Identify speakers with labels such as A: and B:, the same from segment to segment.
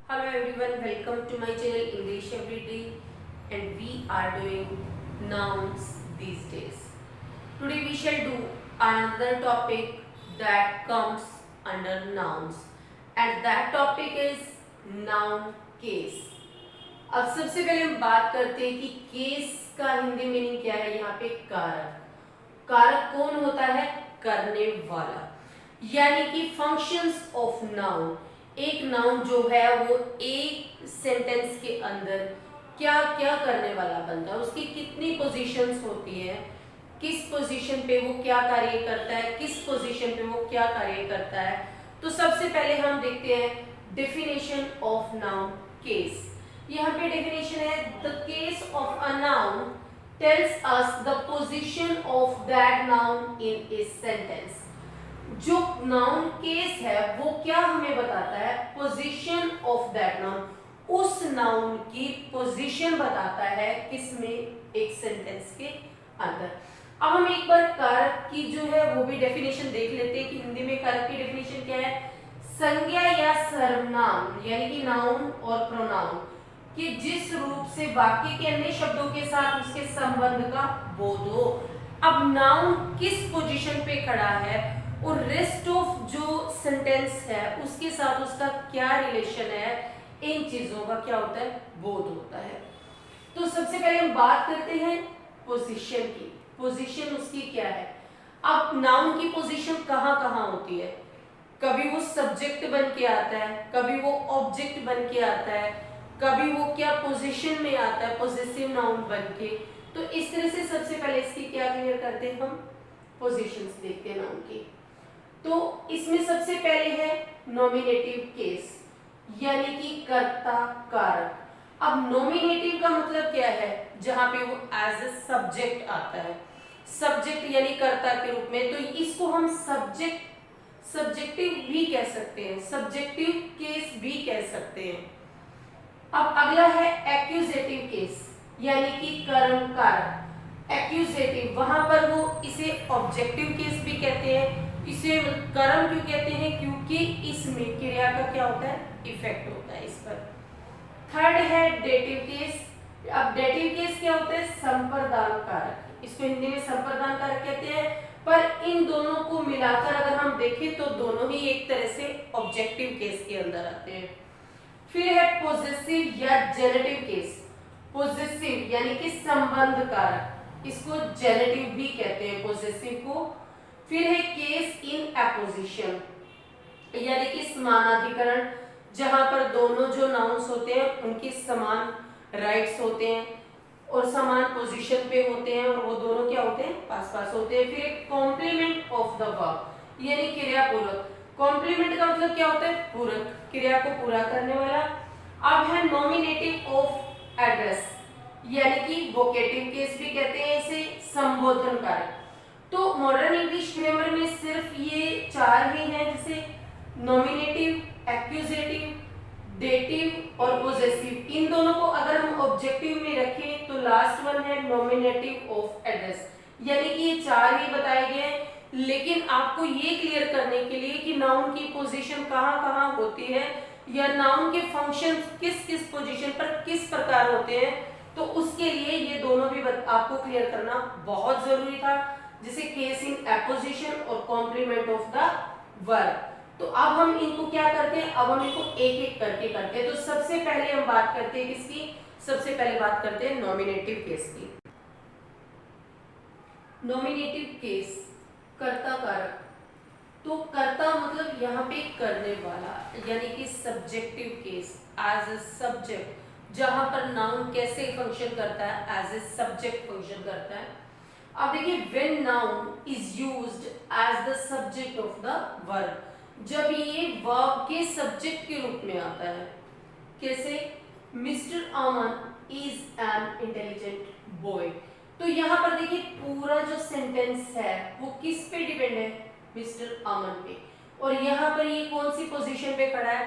A: Hello everyone, welcome to my channel English Everyday, and we are doing nouns these days. Today we shall do another topic that comes under nouns, and that topic is noun case. अब सबसे पहले हम बात करते हैं कि case का Hindi meaning क्या है। यहाँ पे कारक। कारक कौन होता है? करने वाला, यानी कि फंक्शंस ऑफ नाउन। एक नाउन जो है वो एक सेंटेंस के अंदर क्या क्या करने वाला बनता है, उसकी कितनी पोजीशंस होती है, किस पोजीशन पे वो क्या कार्य करता है, किस पोजीशन पे वो क्या कार्य करता है। तो सबसे पहले हम देखते हैं डेफिनेशन ऑफ नाउन केस। यहाँ पे डेफिनेशन है, the case of a noun tells us the position of that noun in a sentence. जो नाउन केस है वो क्या हमें बताता है? पोजीशन ऑफ दैट नाउन, उस नाउन की पोजीशन बताता है किसमें? एक सेंटेंस के अंदर। अब हम एक बार कारक की जो है वो भी डेफिनेशन देख लेते हैं कि हिंदी में कारक की डेफिनेशन क्या है। संज्ञा या सर्वनाम, यानी कि नाउन और प्रोनाउन कि जिस रूप से वाक्य के अन्य शब्दों के साथ उसके संबंध का बोध हो। अब नाउन किस पोजीशन पे खड़ा है और रेस्ट ऑफ जो सेंटेंस है उसके साथ उसका क्या रिलेशन है, इन चीजों का क्या होता है? बोध होता है। तो सबसे पहले हम बात करते हैं पोजीशन की। पोजीशन उसकी क्या है? अब नाउन की पोजीशन कहाँ कहाँ होती है? कभी वो सब्जेक्ट बन के आता है, कभी वो ऑब्जेक्ट बन के आता है, कभी वो क्या पोजीशन में आता है, पोजेसिव नाउन बन के। तो इस तरह से सबसे पहले इसकी क्या क्लियर करते हैं, हम पोजीशंस देखते हैं नाउन की। तो इसमें सबसे पहले है नॉमिनेटिव केस, यानी कि कर्ता कारक। अब नॉमिनेटिव का मतलब क्या है? जहां पे वो एज ए सब्जेक्ट आता है, सब्जेक्ट यानी कर्ता के रूप में। तो इसको हम सब्जेक्टिव भी कह सकते हैं, सब्जेक्टिव केस भी कह सकते हैं। अब अगला है एक्यूजेटिव केस, यानी कि कर्म कारक। एक्यूजेटिव, वहां पर वो इसे ऑब्जेक्टिव केस भी कहते हैं। इसे कर्म क्यों कहते हैं? क्योंकि इसमें क्रिया का क्या होता है? इफेक्ट होता है इस पर। थर्ड है डेटिव केस। अब डेटिव केस क्या होता है? संप्रदान कारक। इसको हिंदी में संप्रदान कारक कहते हैं, पर इन दोनों को मिलाकर अगर हम देखें तो दोनों ही एक तरह से ऑब्जेक्टिव केस के अंदर आते हैं। फिर है पोजेसिव या जेनेटिव केस। पोजेसिव यानी कि संबंध कारक, इसको जेनेटिव भी कहते हैं पोजेसिव को। फिर है केस इन एपोजिशन, यानी कि समानाधिकरण, जहां पर दोनों जो नाउन्स होते हैं उनकी समान राइट्स होते हैं और समान पोजीशन पे होते हैं, और वो दोनों क्या होते हैं? पास पास होते हैं। फिर एक कॉम्प्लीमेंट ऑफ द वर्ब, यानी क्रिया पूरक। कॉम्प्लीमेंट का मतलब क्या होता है? पूरक, क्रिया को पूरा करने वाला। अब है नॉमिनेटिव ऑफ एड्रेस, यानी कि वोकेटिव केस भी कहते हैं इसे, संबोधन कारक। तो मॉडर्न इंग्लिश ग्रामर में सिर्फ ये चार ही हैं, जैसे नॉमिनेटिव, एक्यूजेटिव, डेटिव और पोजेसिव। इन दोनों को अगर हम ऑब्जेक्टिव में रखें तो लास्ट वन है नॉमिनेटिव ऑफ एड्रेस, यानी कि ये चार ही बताए गए हैं। लेकिन आपको ये क्लियर करने के लिए कि नाउन की पोजीशन कहाँ कहाँ होती है या नाउन के फंक्शन किस किस पोजीशन पर किस प्रकार होते हैं, तो उसके लिए ये दोनों भी आपको क्लियर करना बहुत जरूरी था, जैसे केस इन एपोजिशन और कॉम्प्लीमेंट ऑफ द वर्ब। तो अब हम इनको क्या करते हैं? अब हम इनको एक एक करके करते हैं। तो सबसे पहले हम बात करते हैं किसकी? सबसे पहले बात करते हैं नॉमिनेटिव केस की। नॉमिनेटिव केस, कर्ता कारक। तो कर्ता मतलब यहाँ पे करने वाला, यानी कि subjective case, as a subject, जहां पर नाउन कैसे फंक्शन करता है? एज ए सब्जेक्ट फंक्शन करता है। अब देखिए, when noun is used as the subject of the verb, जब ये वर्ब के सब्जेक्ट के रूप में आता है। कैसे? Mister Aman is an intelligent boy. तो यहाँ पर देखिए पूरा जो सेंटेंस है वो किस पे डिपेंड है? मिस्टर अमन पे। और यहाँ पर ये कौन सी पोजीशन पे खड़ा है?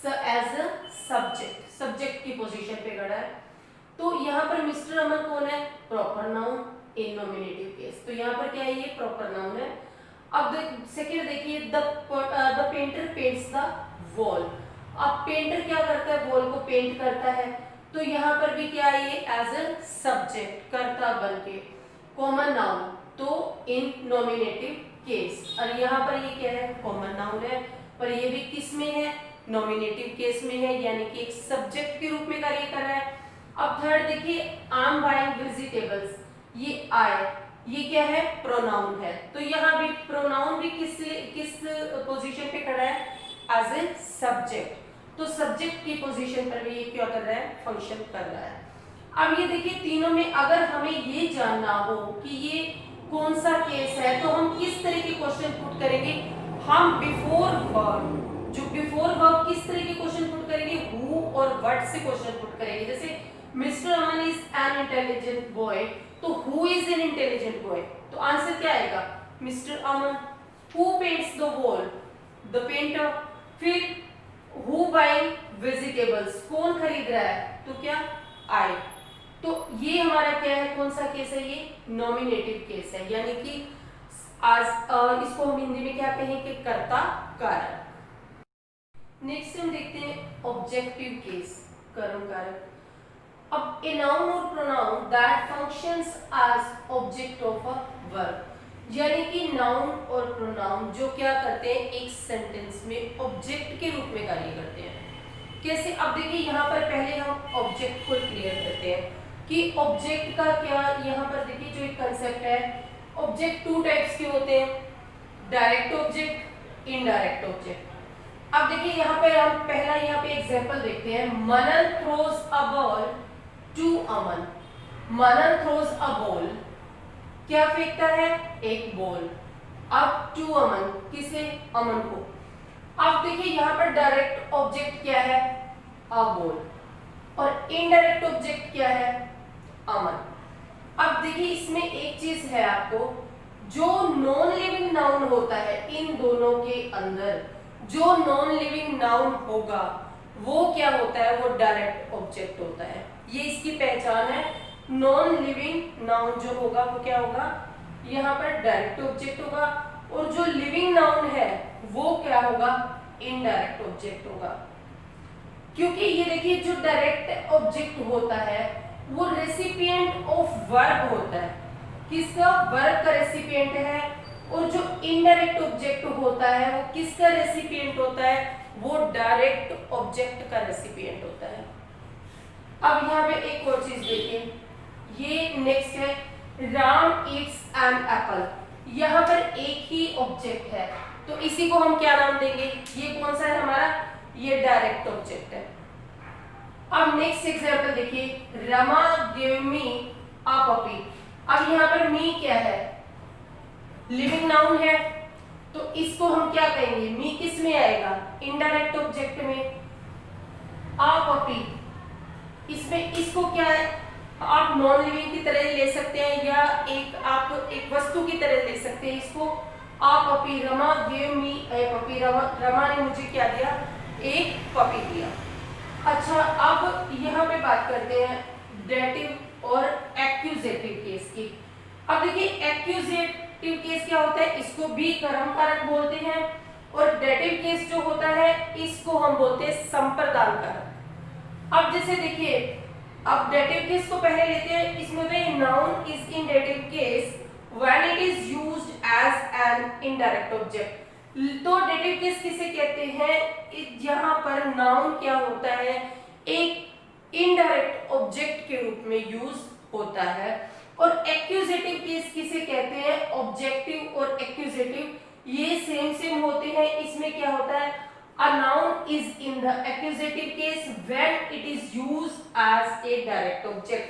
A: एज अ सब्जेक्ट, सब्जेक्ट की पोजीशन पे खड़ा है। तो यहाँ पर मिस्टर अमन कौन है? Proper noun in nominative case. तो यहाँ पर क्या है? ये प्रॉपर नाउन है। अब सेकेंड देखिए, the painter paints the wall. अब पेंटर क्या करता है, वॉल को पेंट करता है, तो यहाँ पर भी क्या है, ये एज ए सब्जेक्ट कर्ता बन के कॉमन नाउन, तो इन नॉमिनेटिव केस। और यहाँ पर ये क्या है, कॉमन नाउन है, पर ये भी किस में है, नॉमिनेटिव केस में है, यानी कि एक सब्जेक्ट के रूप में कार्य कर रहा है। अब थर्ड देखिए, आई एम बाइंग वेजिटेबल्स, ये आई, ये क्या है, प्रोनाउन है, तो यहाँ भी प्रोनाउन भी किस पोजीशन पे खड़ा है, एज ए सब्जेक्ट, तो सब्जेक्ट की पोजीशन पर भी ये क्या कर रहा है, फंक्शन कर रहा है। अब ये देखिए तीनों में अगर हमें ये जानना हो कि ये कौन सा केस है, तो हम किस तरह के क्वेश्चन पुट करेंगे, हम बिफोर वर्ब, जो बिफोर वर्ब किस तरह के क्वेश्चन पुट करेंगे, हु और व्हाट से क्वेश्चन पुट करेंगे। जैसे mister Aman is an intelligent boy, तो who is an intelligent boy, तो आंसर क्या आएगा, mister Aman. Who paints the wall, the painter. फिर हु बाइंग वेजिटेबल्स, कौन खरीद रहा है, तो क्या, आई। तो ये हमारा क्या है, कौन सा केस है, ये नॉमिनेटिव केस है, यानी कि आज इसको हम हिंदी में क्या कहेंगे, कर्ता कारक। नेक्स्ट हम देखते हैं ऑब्जेक्टिव केस, कर्म कारक। अब ए नाउन और pronoun that functions as object of a verb, यानी कि नाउन और प्रोनाउन जो क्या करते हैं, एक सेंटेंस में ऑब्जेक्ट के रूप में कार्य करते हैं। कैसे, अब देखिए यहाँ पर पहले हम ऑब्जेक्ट को क्लियर करते हैं कि ऑब्जेक्ट का क्या, यहाँ पर देखिए जो एक कंसेप्ट है, ऑब्जेक्ट टू टाइप्स के होते हैं, डायरेक्ट ऑब्जेक्ट, इनडायरेक्ट ऑब्जेक्ट। अब देखिए यहाँ पे हम पहला यहाँ पे एग्जांपल देखते हैं, Manan throws a ball to Aman. Manan throws a ball, क्या फेंकता है, एक बॉल, अब टू अमन, किसे, अमन को। अब देखिए यहाँ पर डायरेक्ट ऑब्जेक्ट क्या है, अ बॉल, और इनडायरेक्ट ऑब्जेक्ट क्या है, अमन। अब देखिए इसमें एक चीज है आपको, जो नॉन लिविंग नाउन होता है, इन दोनों के अंदर जो नॉन लिविंग नाउन होगा वो क्या होता है, वो डायरेक्ट ऑब्जेक्ट होता है। ये इसकी पहचान है, नॉन लिविंग नाउन जो होगा वो क्या होगा, यहाँ पर डायरेक्ट ऑब्जेक्ट होगा, और जो लिविंग नाउन है वो क्या होगा, इनडायरेक्ट ऑब्जेक्ट होगा। क्योंकि ये देखिए जो डायरेक्ट ऑब्जेक्ट होता है वो रेसिपिएंट ऑफ वर्ब होता है, किसका, वर्ब का रेसिपिएंट है, और जो इनडायरेक्ट ऑब्जेक्ट होता है वो किसका रेसिपिएंट होता है, वो डायरेक्ट ऑब्जेक्ट का रेसिपिएंट होता है। अब यहाँ पे एक और चीज देखिए, ये नेक्स्ट है, राम ईट्स एन एप्पल, यहाँ पर एक ही ऑब्जेक्ट है, तो इसी को हम क्या नाम देंगे, ये कौन सा है हमारा, ये डायरेक्ट ऑब्जेक्ट है। अब नेक्स्ट एग्जांपल देखिए, Rama give me a puppy. अब यहाँ पर मी क्या है, लिविंग नाउन है, तो इसको हम क्या कहेंगे, मी किस में आएगा, इनडायरेक्ट ऑब्जेक्ट में, अ पपी, इसमें इसको क्या है, आप नॉन लिविंग की तरह ले सकते हैं, या आप एक वस्तु की तरह ले सकते हैं इसको, a puppy, Rama give me A puppy, Rama ने मुझे क्या दिया, एक पपी दिया। अच्छा, अब यहाँ पे बात करते हैं डेटिव और एक्यूजेटिव केस की। अब देखिए एक्यूजेटिव केस क्या होता है, इसको भी कर्म कारक बोलते हैं, और डेटिव केस जो होता है इसको हम बोलते हैं संप्रदान कारक। अब जैसे देखिए, अब डेटिव केस को पहले लेते हैं, इसमें वे noun is in dative case when it is used as an indirect object. तो डेटिव केस किसे कहते हैं, यहाँ पर नाउन क्या होता है, एक इनडायरेक्ट ऑब्जेक्ट के रूप में यूज होता है। और एक्यूजेटिव केस किसे कहते हैं, ऑब्जेक्टिव और एक्यूजेटिव ये सेम होते हैं। इसमें क्या होता है, a noun is in the accusative case when it is used as a direct object,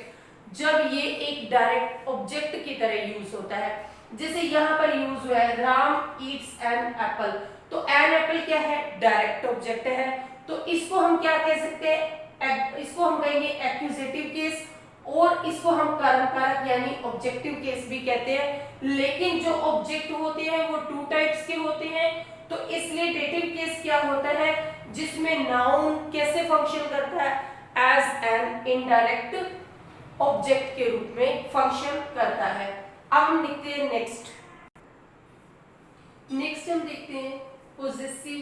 A: जब ये एक डायरेक्ट ऑब्जेक्ट की तरह यूज होता है। जैसे यहाँ पर यूज हुआ है, राम ईट्स एन एप्पल, तो एन एप्पल क्या है, डायरेक्ट ऑब्जेक्ट है, तो इसको हम क्या कह सकते हैं, इसको हम कहेंगे एक्यूजेटिव केस, और इसको हम कर्म कारक यानी ऑब्जेक्टिव केस भी कहते हैं। लेकिन जो ऑब्जेक्ट होते हैं वो टू टाइप्स के होते हैं, तो इसलिए डेटिव केस क्या होता है, जिसमें नाउन कैसे फंक्शन करता है, एज एन इनडायरेक्ट ऑब्जेक्ट के रूप में फंक्शन करता है। अब हम देखते हैं नेक्स्ट हम देखते हैं पोजेसिव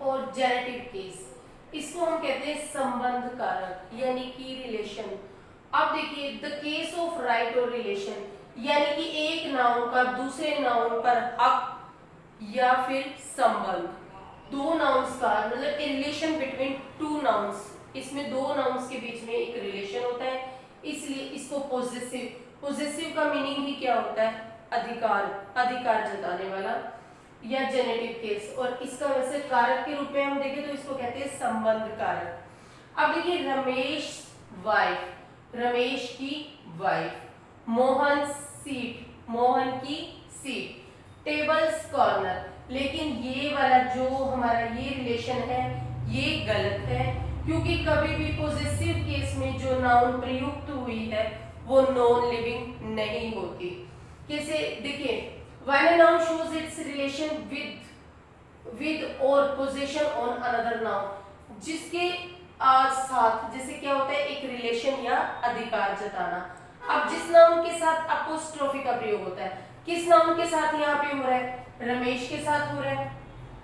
A: और जेनेटिव केस, इसको हम कहते हैं संबंध कारक यानी कि रिलेशन। अब देखिए द केस ऑफ राइट और रिलेशन, यानी कि एक नाउन का दूसरे नाउन पर हक या फिर संबंध, दो नाउन्स का मतलब a relation between two nouns, इसमें दो नाउन्स के बीच में एक रिलेशन होता है, इसलिए इसको पोजेसिव, पोजेसिव का मीनिंग ही क्या होता है, अधिकार, अधिकार जताने वाला या जेनेटिव केस। और इसका वैसे कारक के रूप में हम देखें तो इसको कहते हैं संबंध कारक। अब देखिए रमेश वाइफ, रमेश की वाइफ, मोहन सीट, मोहन की सीट, टेबल्स कॉर्नर, लेकिन ये वाला जो हमारा ये रिलेशन है ये गलत है, क्योंकि कभी भी पॉजिटिव केस में जो नाउन प्रयुक्त हुई है वो नॉन लिविंग नहीं होती। कैसे देखिए, when a noun shows it's relation with और पोजीशन ऑन अनदर नाउन, जिसके साथ जैसे क्या होता है एक रिलेशन या अधिकार जताना। अब जिस नाउन के साथ अपोस्ट्रोफी का प्रयोग होता है, किस नाउन के साथ यहाँ पे हो रहा है, रमेश के साथ हो रहा है,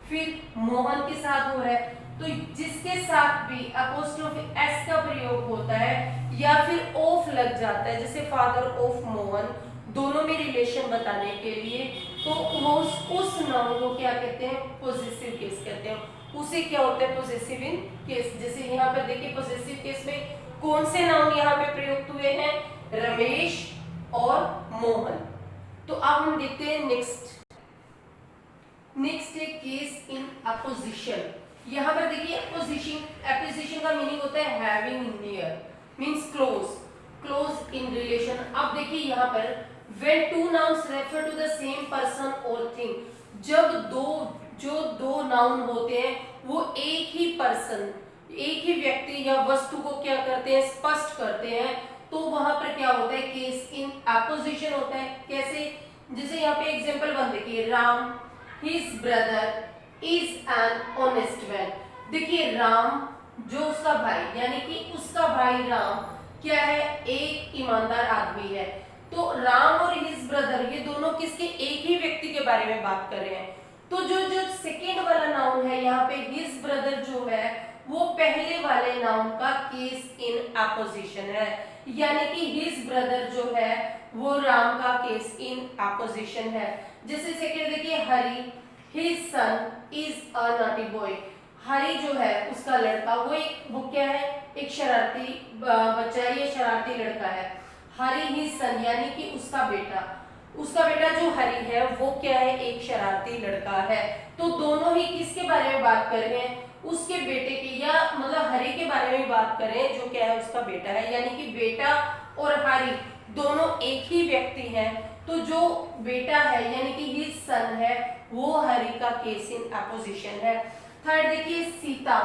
A: फिर मोहन के साथ हो रहा है, तो जिसके साथ भी अपोस्ट्रोफी एस का प्रयोग होता है या फिर ऑफ लग जाता है, जैसे फादर ऑफ मोहन, दोनों में रिलेशन बताने के लिए, तो वो उस नाउन को क्या कहते हैं, पॉजिटिव केस कहते हैं। उसे क्या होता है पॉजिटिव इन केस। जैसे यहाँ पर देखिए पॉजिटिव केस में कौन से नाउन यहाँ पे प्रयुक्त हुए हैं, रमेश और मोहन। तो अब हम देखते हैं नेक्स्ट है केस इन अपोजिशन। यहाँ पर देखिए अपोजिशन का मीनिंग होता है having near, means close, close in relation. अब देखिए यहाँ पर when two nouns refer to the same person or thing, जब दो नाउन होते हैं वो एक ही पर्सन, एक ही व्यक्ति या वस्तु को क्या करते हैं, स्पष्ट करते हैं, तो वहां पर क्या होता है, केस इन अपोजिशन होता है। कैसे, जैसे यहाँ पे एग्जांपल 1 देखिए, Ram his brother is an honest man. देखिए राम जो उसका भाई यानी कि उसका भाई राम क्या है, एक ईमानदार आदमी है। तो राम और हिज ब्रदर ये दोनों किसके, एक ही व्यक्ति के बारे में बात कर रहे हैं। तो जो सेकेंड वाला नाउन है यहाँ पे हिज ब्रदर जो है वो पहले वाले नाउन का केस इन अपोजिशन है, यानी कि हिज ब्रदर जो है वो राम का केस इन अपोजिशन है। जैसे सेकेंड देखिए, Hari his son is a naughty boy, Hari जो है उसका लड़का वो क्या है, एक शरारती बच्चा है, ये शरारती लड़का है। हरि हिज सन यानी कि उसका बेटा जो हरि है वो क्या है, एक शरारती लड़का है। तो दोनों ही किसके बारे में बात कर रहे हैं, उसके बेटे के, या मतलब हरि के बारे में बात कर रहे हैं जो क्या है उसका बेटा है, यानी कि बेटा और हरि दोनों एक ही व्यक्ति हैं। तो जो बेटा है यानी कि हिज सन है वो हरि का केस इन अपोजिशन है। थर्ड देखिए, Sita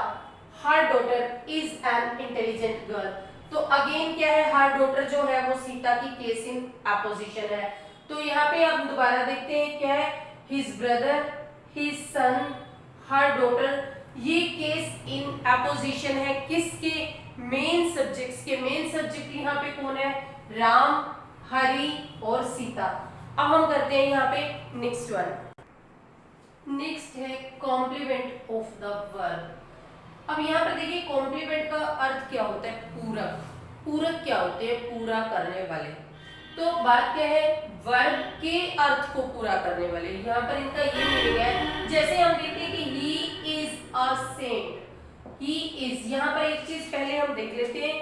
A: her daughter is an intelligent girl. तो अगेन क्या है, हर डॉटर जो है वो सीता की केस इन अपोजिशन है। तो यहाँ पे हम दोबारा देखते हैं क्या है, हिज ब्रदर हिज सन हर डॉटर, ये केस इन अपोजिशन है किसके, मेन सब्जेक्ट्स के। मेन सब्जेक्ट यहाँ पे कौन है, राम, हरि और सीता। अब हम करते हैं यहाँ पे नेक्स्ट वन। नेक्स्ट है कॉम्प्लीमेंट ऑफ द वर्ब। अब यहाँ पर देखिए कॉम्प्लीमेंट का अर्थ क्या होता है, पूरक। पूरक क्या होते हैं, पूरा करने वाले। तो बात क्या है, वर्ब के अर्थ को पूरा करने वाले। यहाँ पर इनका ये मीनिंग है, जैसे हम देखते हैं कि he is a saint, he is, यहाँ पर एक चीज पहले हम देख लेते हैं,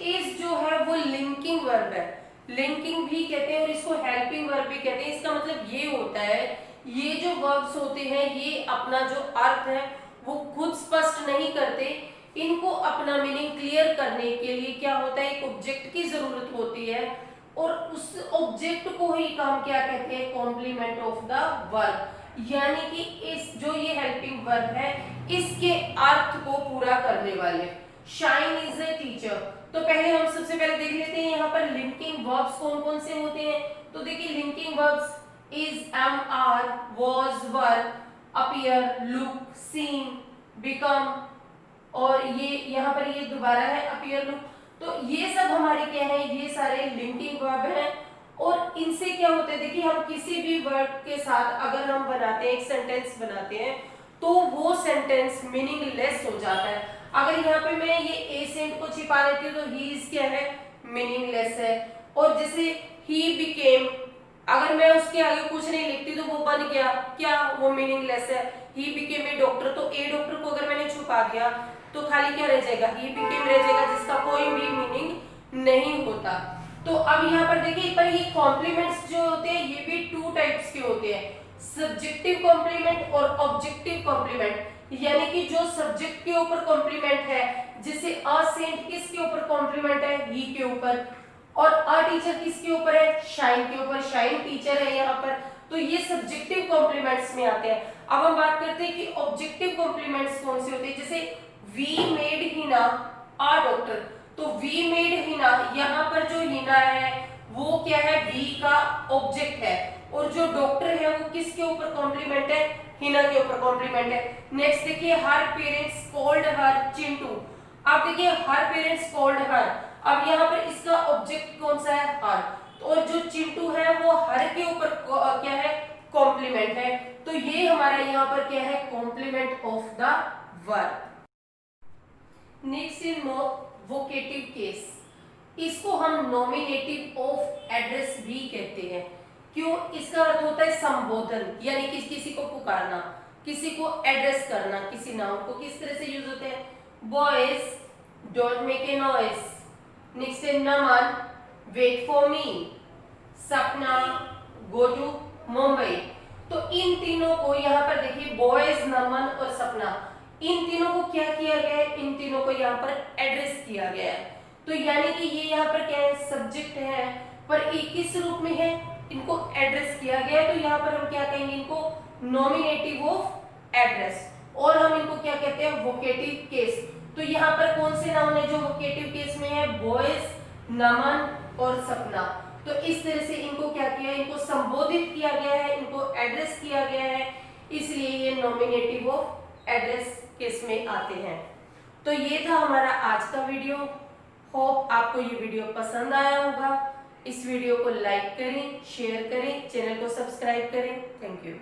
A: इज जो है वो लिंकिंग वर्ब है, लिंकिंग भी कहते हैं और इसको हेल्पिंग वर्ब भी कहते हैं। इसका मतलब ये होता है, ये जो वर्ब्स होते हैं ये अपना जो अर्थ है वो खुद स्पष्ट नहीं करते, इनको अपना मीनिंग क्लियर करने के लिए क्या होता है, एक ऑब्जेक्ट की जरूरत होती है, और उस ऑब्जेक्ट को ही हम क्या कहते हैं, कॉम्प्लीमेंट ऑफ द वर्ब, यानी कि इस जो ये हेल्पिंग वर्ब है इसके अर्थ को पूरा करने वाले। शाइन इज ए टीचर, तो पहले हम सबसे पहले देख लेते हैं यहाँ पर लिंकिंग वर्ब्स कौन कौन से होते हैं। तो देखिए linking verbs is, am, are, was, were, appear, look, seem, become, और ये यहाँ पर ये दोबारा है appear, look। तो ये सब हमारे क्या है, ये सारे लिंकिंग वर्ब हैं, और इनसे क्या होता है, देखिए हम किसी भी वर्ड के साथ अगर हम बनाते हैं, एक सेंटेंस बनाते हैं, तो वो सेंटेंस मीनिंगलेस हो जाता है। अगर यहाँ पे मैं ये ए सेंट को छिपा देती हूँ तो ही इज क्या है, मीनिंगलेस है। और जैसे ही बिकेम, अगर मैं उसके आगे कुछ नहीं लिखती तो वो बन गया क्या, वो मीनिंगलेस है। ही बिकेम ए डॉक्टर, तो ए डॉक्टर को अगर मैंने छुपा दिया तो खाली क्या रह जाएगा, ही बिकेम रह जाएगा, जिसका कोई भी मीनिंग नहीं होता। तो अब यहाँ पर देखिए, पर ये कॉम्प्लीमेंट्स जो होते हैं ये भी टू टाइप्स के होते हैं, सब्जेक्टिव कॉम्प्लीमेंट और ऑब्जेक्टिव कॉम्प्लीमेंट। यानी कि जो सब्जेक्ट के ऊपर कॉम्प्लीमेंट है, जैसे अ सेंट किसके ऊपर कॉम्प्लीमेंट है, ही के ऊपर, और अ टीचर किसके ऊपर है, शाइन के ऊपर, शाइन टीचर है यहाँ पर, तो ये सब्जेक्टिव कॉम्प्लीमेंट्स में आते हैं। अब हम बात करते हैं कि ऑब्जेक्टिव कॉम्प्लीमेंट्स कौन से होते हैं। जैसे we made Hina a doctor, तो वी मेड हिना, यहाँ पर जो हिना है वो क्या है, वी का ऑब्जेक्ट है, और जो डॉक्टर है वो किसके ऊपर कॉम्प्लीमेंट है, हिना के ऊपर कॉम्प्लीमेंट है। नेक्स्ट देखिए, हर पेरेंट्स कॉल्ड हर चिंटू। अब देखिए हर पेरेंट्स कॉल्ड हर, अब यहाँ पर इसका ऑब्जेक्ट कौन सा है, हर, और जो चिंटू है वो हर के ऊपर क्या है, कॉम्प्लीमेंट है। तो ये हमारा यहाँ पर क्या है, complement of the verb. Next is vocative case, इसको हम नॉमिनेटिव ऑफ एड्रेस भी कहते हैं। क्यों, इसका अर्थ होता है संबोधन, यानी कि किसी को पुकारना, किसी को एड्रेस करना, किसी नाउन को। किस तरह से यूज होते हैं, boys don't make a noise, next is Naman wait for me, Sapna go to Mumbai. तो इन तीनों को यहाँ पर देखिए, बॉयज, नमन और सपना, इन तीनों को क्या किया गया है, इन तीनों को यहाँ पर एड्रेस किया गया है। तो यानी कि ये यहाँ पर क्या है, सब्जेक्ट है, पर ये किस रूप में है, इनको एड्रेस किया गया है। तो यहाँ पर हम क्या कहेंगे, इनको नॉमिनेटिव ऑफ एड्रेस, और हम इनको क्या कहते हैं, वोकेटिव केस। तो यहाँ पर कौन से नाउन है जो वोकेटिव केस में है, बॉयज, नमन और सपना। तो इस तरह से इनको क्या किया, इनको संबोधित किया गया है, इनको एड्रेस किया गया है, इसलिए ये नॉमिनेटिव ऑफ एड्रेस केस में आते हैं। तो ये था हमारा आज का वीडियो। होप आपको ये वीडियो पसंद आया होगा। इस वीडियो को लाइक करें, शेयर करें, चैनल को सब्सक्राइब करें। Thank you.